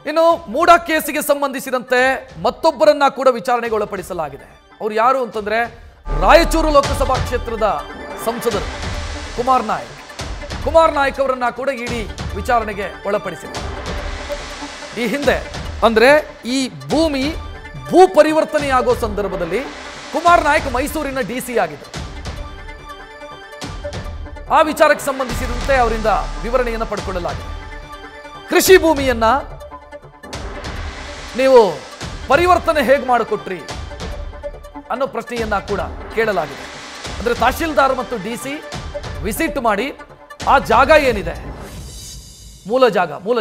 ಇನ್ನು ಮೂಡಾ ಕೇಸಿಗೆ ಸಂಬಂಧಿಸಿದಂತೆ ಮತ್ತೊಬ್ಬರನ್ನ ಕೂಡ ವಿಚಾರಣೆಗೆ ಒಳಪಡಿಸಲಾಗಿದೆ. ಅವರು ಯಾರು ಅಂತಂದ್ರೆ ರಾಯಚೂರು ಲೋಕಸಭಾ ಕ್ಷೇತ್ರದ ಸಂಸದರು ಕುಮಾರ್ ನಾಯಕ್ ಅವರನ್ನ ಕೂಡ ಇಡಿ ವಿಚಾರಣೆಗೆ ಒಳಪಡಿಸಿದೆ. ಈ ಹಿಂದೆ ಅಂದ್ರೆ ಈ ಭೂ ಪರಿವರ್ತನೆಯಾಗೋ ಸಂದರ್ಭದಲ್ಲಿ ಕುಮಾರ್ ನಾಯಕ್ ಮೈಸೂರಿನ ಡಿಸಿ ಆಗಿದ್ದರು. ಆ ವಿಚಾರಕ್ಕೆ ಸಂಬಂಧಿಸಿದಂತೆ ಅವರಿಂದ ವಿವರಣೆಯನ್ನು ಪಡೆದುಕೊಳ್ಳಲಾಗಿದೆ. ಕೃಷಿ ಭೂಮಿಯನ್ನ ನೀವು ಪರಿವರ್ತನೆ ಹೇಗೆ ಮಾಡಿಕೊಟ್ರಿ ಅನ್ನೋ ಪ್ರಶ್ನೆಯನ್ನ ಕೂಡ ಕೇಳಲಾಗಿದೆ. ಅಂದ್ರೆ ತಹಶೀಲ್ದಾರ್ ಮತ್ತು ಡಿಸಿ ವಿಸಿಟ್ ಮಾಡಿ ಆ ಜಾಗ ಏನಿದೆ, ಮೂಲ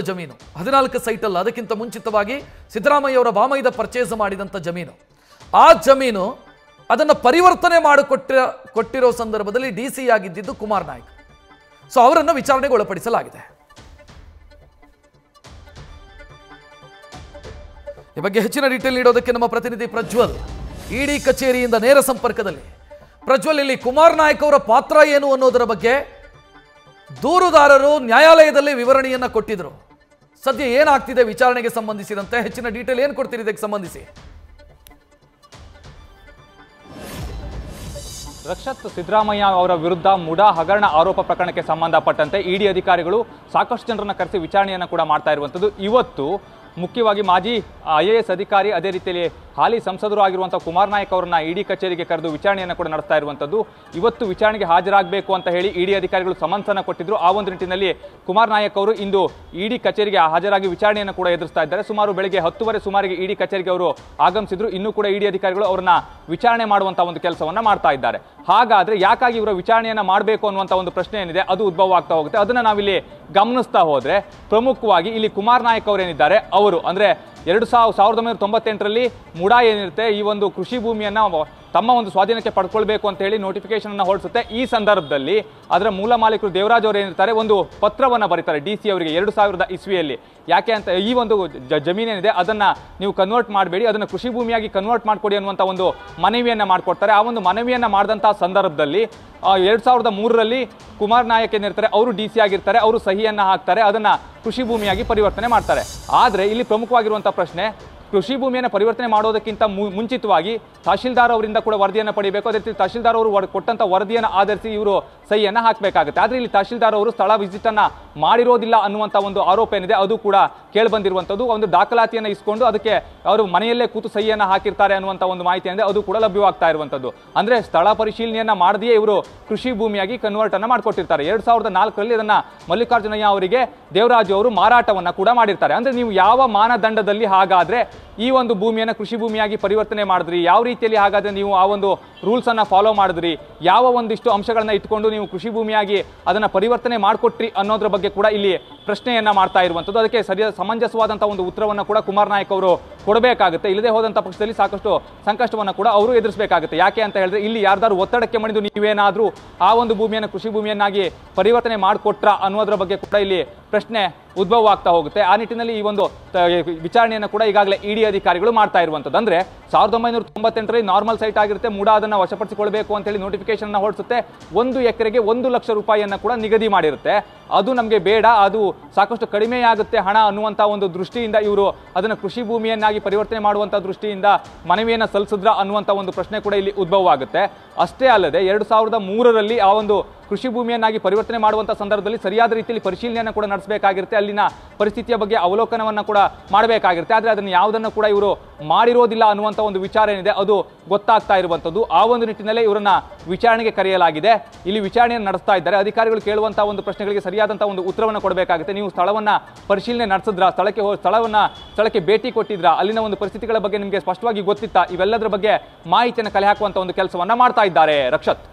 ಜಮೀನು 14 ಸೈಟ್ ಅಲ್ಲ, ಅದಕ್ಕಿಂತ ಮುಂಚಿತವಾಗಿ ಸಿದ್ದರಾಮಯ್ಯ ಅವರ ಬಾಮೈದ ಪರ್ಚೇಸ್ ಮಾಡಿದಂಥ ಜಮೀನು, ಆ ಜಮೀನು ಅದನ್ನು ಪರಿವರ್ತನೆ ಮಾಡಿಕೊಟ್ಟಿರೋ ಸಂದರ್ಭದಲ್ಲಿ ಡಿಸಿ ಆಗಿದ್ದು ಕುಮಾರ್ ನಾಯಕ್. ಸೊ ಅವರನ್ನು ವಿಚಾರಣೆಗೆ ಒಳಪಡಿಸಲಾಗಿದೆ. ಈ ಬಗ್ಗೆ ಹೆಚ್ಚಿನ ಡೀಟೇಲ್ ನೀಡೋದಕ್ಕೆ ನಮ್ಮ ಪ್ರತಿನಿಧಿ ಪ್ರಜ್ವಲ್ ಇಡಿ ಕಚೇರಿಯಿಂದ ನೇರ ಸಂಪರ್ಕದಲ್ಲಿ. ಪ್ರಜ್ವಲ್, ಇಲ್ಲಿ ಕುಮಾರ್ ನಾಯಕ್ ಅವರ ಪಾತ್ರ ಏನು ಅನ್ನೋದರ ಬಗ್ಗೆ ದೂರುದಾರರು ನ್ಯಾಯಾಲಯದಲ್ಲಿ ವಿವರಣೆಯನ್ನ ಕೊಟ್ಟಿದ್ರು. ಸದ್ಯ ಏನಾಗ್ತಿದೆ ವಿಚಾರಣೆಗೆ ಸಂಬಂಧಿಸಿದಂತೆ ಹೆಚ್ಚಿನ ಡೀಟೇಲ್ ಏನು ಕೊಡ್ತೀರಿ ಇದಕ್ಕೆ ಸಂಬಂಧಿಸಿ? ರಕ್ಷತ್, ಸಿದ್ದರಾಮಯ್ಯ ಅವರ ವಿರುದ್ಧ ಮುಡಾ ಹಗರಣ ಆರೋಪ ಪ್ರಕರಣಕ್ಕೆ ಸಂಬಂಧಪಟ್ಟಂತೆ ಇಡಿ ಅಧಿಕಾರಿಗಳು ಸಾಕಷ್ಟು ಜನರನ್ನ ಕರೆಸಿ ವಿಚಾರಣೆಯನ್ನು ಕೂಡ ಮಾಡ್ತಾ ಇರುವಂಥದ್ದು. ಇವತ್ತು ಮುಖ್ಯವಾಗಿ ಮಾಜಿ IAS ಅಧಿಕಾರಿ, ಅದೇ ರೀತಿಯಲ್ಲಿ ಹಾಲಿ ಸಂಸದರು ಆಗಿರುವಂಥ ಕುಮಾರ್ ನಾಯಕ್ ಅವರನ್ನ ಇಡಿ ಕಚೇರಿಗೆ ಕರೆದು ವಿಚಾರಣೆಯನ್ನು ಕೂಡ ನಡೆಸ್ತಾ ಇರುವಂಥದ್ದು. ಇವತ್ತು ವಿಚಾರಣೆಗೆ ಹಾಜರಾಗಬೇಕು ಅಂತ ಹೇಳಿ ಇಡಿ ಅಧಿಕಾರಿಗಳು ಸಮನ್ಸನ್ನು ಕೊಟ್ಟಿದ್ರು. ಆ ಒಂದು ನಿಟ್ಟಿನಲ್ಲಿ ಕುಮಾರ್ ನಾಯಕ್ ಅವರು ಇಂದು ಇಡಿ ಕಚೇರಿಗೆ ಹಾಜರಾಗಿ ವಿಚಾರಣೆಯನ್ನು ಕೂಡ ಎದುರಿಸ್ತಾ ಇದ್ದಾರೆ. ಸುಮಾರು ಬೆಳಗ್ಗೆ 10:30 ಸುಮಾರಿಗೆ ಇಡಿ ಕಚೇರಿಗೆ ಅವರು ಆಗಮಿಸಿದ್ರು. ಇನ್ನೂ ಕೂಡ ಇಡಿ ಅಧಿಕಾರಿಗಳು ಅವರನ್ನ ವಿಚಾರಣೆ ಮಾಡುವಂತಹ ಒಂದು ಕೆಲಸವನ್ನ ಮಾಡ್ತಾ ಇದ್ದಾರೆ. ಹಾಗಾದ್ರೆ ಯಾಕಾಗಿ ಇವರ ವಿಚಾರಣೆಯನ್ನ ಮಾಡಬೇಕು ಅನ್ನುವಂಥ ಒಂದು ಪ್ರಶ್ನೆ ಏನಿದೆ ಅದು ಉದ್ಭವ ಆಗ್ತಾ ಹೋಗುತ್ತೆ. ಅದನ್ನ ನಾವಿಲ್ಲಿ ಗಮನಿಸ್ತಾ ಹೋದ್ರೆ ಪ್ರಮುಖವಾಗಿ ಇಲ್ಲಿ ಕುಮಾರ್ ನಾಯಕ್ ಅವರೇನಿದ್ದಾರೆ ಅವರು ಅಂದ್ರೆ 1998ರಲ್ಲಿ ಮುಡಾ ಏನಿರುತ್ತೆ ಈ ಒಂದು ಕೃಷಿ ಭೂಮಿಯನ್ನ ತಮ್ಮ ಒಂದು ಸ್ವಾಧೀನಕ್ಕೆ ಪಡ್ಕೊಳ್ಬೇಕು ಅಂತ ಹೇಳಿ ನೋಟಿಫಿಕೇಶನ್ ಅನ್ನು ಹೊರಡಿಸುತ್ತೆ. ಈ ಸಂದರ್ಭದಲ್ಲಿ ಅದರ ಮೂಲ ಮಾಲೀಕರು ದೇವರಾಜ್ ಅವರು ಏನಿರ್ತಾರೆ ಒಂದು ಪತ್ರವನ್ನು ಬರೀತಾರೆ ಡಿಸಿ ಅವರಿಗೆ 2000 ಇಸ್ವಿಯಲ್ಲಿ. ಯಾಕೆ ಅಂತ, ಈ ಒಂದು ಜಮೀನೇನಿದೆ ಅದನ್ನ ನೀವು ಕನ್ವರ್ಟ್ ಮಾಡಬೇಡಿ, ಅದನ್ನು ಕೃಷಿ ಭೂಮಿಯಾಗಿ ಕನ್ವರ್ಟ್ ಮಾಡಿಕೊಡಿ ಅನ್ನುವಂಥ ಒಂದು ಮನವಿಯನ್ನ ಮಾಡಿಕೊಡ್ತಾರೆ. ಆ ಒಂದು ಮನವಿಯನ್ನ ಮಾಡಿದಂತಹ ಸಂದರ್ಭದಲ್ಲಿ 2003ರಲ್ಲಿ ಕುಮಾರ್ ನಾಯಕ್ ಏನಿರ್ತಾರೆ ಅವರು ಡಿಸಿ ಆಗಿರ್ತಾರೆ, ಅವರು ಸಹಿಯನ್ನ ಹಾಕ್ತಾರೆ, ಅದನ್ನ ಕೃಷಿ ಭೂಮಿಯಾಗಿ ಪರಿವರ್ತನೆ ಮಾಡ್ತಾರೆ. ಆದ್ರೆ ಇಲ್ಲಿ ಪ್ರಮುಖವಾಗಿರುವಂತಹ ಪ್ರಶ್ನೆ, ಕೃಷಿ ಭೂಮಿಯನ್ನು ಪರಿವರ್ತನೆ ಮಾಡೋದಕ್ಕಿಂತ ಮುಂಚಿತವಾಗಿ ತಹಶೀಲ್ದಾರ್ ಅವರಿಂದ ಕೂಡ ವರದಿಯನ್ನು ಪಡಿಬೇಕು. ಅದೇ ರೀತಿ ತಹಶೀಲ್ದಾರ್ ಅವರು ಕೊಟ್ಟಂತ ವರದಿಯನ್ನು ಆಧರಿಸಿ ಇವರು ಸಹಿಯನ್ನು ಹಾಕಬೇಕಾಗುತ್ತೆ. ಆದ್ರೆ ಇಲ್ಲಿ ತಹಶೀಲ್ದಾರ್ ಅವರು ಸ್ಥಳ ವಿಸಿಟ್ ಅನ್ನ ಮಾಡಿರೋದಿಲ್ಲ ಅನ್ನುವಂಥ ಒಂದು ಆರೋಪ ಏನಿದೆ ಅದು ಕೂಡ ಕೇಳಿಬಂದಿರುವಂಥದ್ದು. ಒಂದು ದಾಖಲಾತಿಯನ್ನು ಇಸ್ಕೊಂಡು ಅದಕ್ಕೆ ಅವರು ಮನೆಯಲ್ಲೇ ಕೂತು ಸಹಿಯನ್ನು ಹಾಕಿರ್ತಾರೆ ಅನ್ನುವಂಥ ಒಂದು ಮಾಹಿತಿ ಏನಿದೆ ಅದು ಕೂಡ ಲಭ್ಯವಾಗ್ತಾ ಇರುವಂಥದ್ದು. ಅಂದ್ರೆ ಸ್ಥಳ ಪರಿಶೀಲನೆಯನ್ನ ಮಾಡದೆಯೇ ಇವರು ಕೃಷಿ ಭೂಮಿಯಾಗಿ ಕನ್ವರ್ಟ್ ಅನ್ನ ಮಾಡ್ಕೊಟ್ಟಿರ್ತಾರೆ. 2004ರಲ್ಲಿ ಅದನ್ನ ಮಲ್ಲಿಕಾರ್ಜುನಯ್ಯ ಅವರಿಗೆ ದೇವರಾಜು ಅವರು ಮಾರಾಟವನ್ನ ಕೂಡ ಮಾಡಿರ್ತಾರೆ. ಅಂದ್ರೆ ನೀವು ಯಾವ ಮಾನದಂಡದಲ್ಲಿ ಹಾಗಾದ್ರೆ ಈ ಒಂದು ಭೂಮಿಯನ್ನು ಕೃಷಿ ಭೂಮಿಯಾಗಿ ಪರಿವರ್ತನೆ ಮಾಡಿದ್ರಿ, ಯಾವ ರೀತಿಯಲ್ಲಿ ಹಾಗಾದ್ರೆ ನೀವು ಆ ಒಂದು ರೂಲ್ಸ್ ಅನ್ನ ಫಾಲೋ ಮಾಡಿದ್ರಿ, ಯಾವ ಒಂದಿಷ್ಟು ಅಂಶಗಳನ್ನ ಇಟ್ಕೊಂಡು ನೀವು ಕೃಷಿ ಭೂಮಿಯಾಗಿ ಅದನ್ನ ಪರಿವರ್ತನೆ ಮಾಡಿಕೊಟ್ರಿ ಅನ್ನೋದ್ರ ಬಗ್ಗೆ ಕೂಡ ಇಲ್ಲಿ ಪ್ರಶ್ನೆಯನ್ನ ಮಾಡ್ತಾ ಇರುವಂಥದ್ದು. ಅದಕ್ಕೆ ಸರಿಯಾದ ಸಮಂಜಸವಾದಂತಹ ಒಂದು ಉತ್ತರವನ್ನು ಕೂಡ ಕುಮಾರ್ ನಾಯಕ್ ಅವರು ಕೊಡಬೇಕಾಗುತ್ತೆ. ಇಲ್ಲದೆ ಹೋದಂತ ಪಕ್ಷದಲ್ಲಿ ಸಾಕಷ್ಟು ಸಂಕಷ್ಟವನ್ನು ಕೂಡ ಅವರು ಎದುರಿಸಬೇಕಾಗುತ್ತೆ. ಯಾಕೆ ಅಂತ ಹೇಳಿದ್ರೆ ಇಲ್ಲಿ ಯಾರ್ದಾರು ಒತ್ತಡಕ್ಕೆ ಮಣಿದು ನೀವೇನಾದ್ರೂ ಆ ಒಂದು ಭೂಮಿಯನ್ನು ಕೃಷಿ ಭೂಮಿಯನ್ನಾಗಿ ಪರಿವರ್ತನೆ ಮಾಡಿಕೊಟ್ರ ಅನ್ನೋದ್ರ ಬಗ್ಗೆ ಕೂಡ ಇಲ್ಲಿ ಪ್ರಶ್ನೆ ಉದ್ಭವ ಆಗ್ತಾ ಹೋಗುತ್ತೆ. ಆ ನಿಟ್ಟಿನಲ್ಲಿ ಈ ಒಂದು ವಿಚಾರಣೆಯನ್ನು ಕೂಡ ಈಗಾಗಲೇ ಇಡಿ ಅಧಿಕಾರಿಗಳು ಮಾಡ್ತಾ ಇರುವಂಥದ್ದು. ಅಂದ್ರೆ 1998ರಲ್ಲಿ ನಾರ್ಮಲ್ ಸೈಟ್ ಆಗಿರುತ್ತೆ, ಮುಡಾ ಅದನ್ನ ವಶಪಡಿಸಿಕೊಳ್ಬೇಕು ಅಂತ ಹೇಳಿ ನೋಟಿಫಿಕೇಶನ್ ಹೊರಡಿಸುತ್ತೆ. 1 ಎಕರೆಗೆ 1 ಲಕ್ಷ ರೂಪಾಯಿಯನ್ನ ಕೂಡ ನಿಗದಿ ಮಾಡಿರುತ್ತೆ. ಅದು ನಮಗೆ ಬೇಡ, ಅದು ಸಾಕಷ್ಟು ಕಡಿಮೆಯಾಗುತ್ತೆ ಹಣ ಅನ್ನುವಂಥ ಒಂದು ದೃಷ್ಟಿಯಿಂದ ಇವರು ಅದನ್ನು ಕೃಷಿ ಭೂಮಿಯನ್ನಾಗಿ ಪರಿವರ್ತನೆ ಮಾಡುವಂಥ ದೃಷ್ಟಿಯಿಂದ ಮನವಿಯನ್ನು ಸಲ್ಲಿಸಿದ್ರ ಅನ್ನುವಂಥ ಒಂದು ಪ್ರಶ್ನೆ ಕೂಡ ಇಲ್ಲಿ ಉದ್ಭವ ಆಗುತ್ತೆ. ಅಷ್ಟೇ ಅಲ್ಲದೆ 2003ರಲ್ಲಿ ಆ ಒಂದು ಕೃಷಿ ಭೂಮಿಯನ್ನಾಗಿ ಪರಿವರ್ತನೆ ಮಾಡುವಂಥ ಸಂದರ್ಭದಲ್ಲಿ ಸರಿಯಾದ ರೀತಿಯಲ್ಲಿ ಪರಿಶೀಲನೆಯನ್ನು ಕೂಡ ನಡೆಸಬೇಕಾಗಿರುತ್ತೆ, ಅಲ್ಲಿನ ಪರಿಸ್ಥಿತಿಯ ಬಗ್ಗೆ ಅವಲೋಕನವನ್ನು ಕೂಡ ಮಾಡಬೇಕಾಗಿರುತ್ತೆ. ಆದರೆ ಅದನ್ನು ಯಾವುದನ್ನು ಕೂಡ ಇವರು ಮಾಡಿರೋದಿಲ್ಲ ಅನ್ನುವಂಥ ಒಂದು ವಿಚಾರ ಏನಿದೆ ಅದು ಗೊತ್ತಾಗ್ತಾ ಇರುವಂಥದ್ದು. ಆ ಒಂದು ನಿಟ್ಟಿನಲ್ಲೇ ಇವರನ್ನ ವಿಚಾರಣೆಗೆ ಕರೆಯಲಾಗಿದೆ. ಇಲ್ಲಿ ವಿಚಾರಣೆಯನ್ನು ನಡೆಸ್ತಾ ಇದ್ದಾರೆ. ಅಧಿಕಾರಿಗಳು ಕೇಳುವಂತಹ ಒಂದು ಪ್ರಶ್ನೆಗಳಿಗೆ ಸರಿಯಾದಂತಹ ಒಂದು ಉತ್ತರವನ್ನು ಕೊಡಬೇಕಾಗುತ್ತೆ. ನೀವು ಸ್ಥಳವನ್ನ ಪರಿಶೀಲನೆ ನಡೆಸಿದ್ರ, ಸ್ಥಳಕ್ಕೆ ಭೇಟಿ ಕೊಟ್ಟಿದ್ರ, ಅಲ್ಲಿನ ಒಂದು ಪರಿಸ್ಥಿತಿಗಳ ಬಗ್ಗೆ ನಿಮಗೆ ಸ್ಪಷ್ಟವಾಗಿ ಗೊತ್ತಿತ್ತಾ, ಇವೆಲ್ಲದರ ಬಗ್ಗೆ ಮಾಹಿತಿಯನ್ನು ಕಲೆ ಹಾಕುವಂತ ಒಂದು ಕೆಲಸವನ್ನ ಮಾಡ್ತಾ ಇದ್ದಾರೆ. ರಕ್ಷತ್.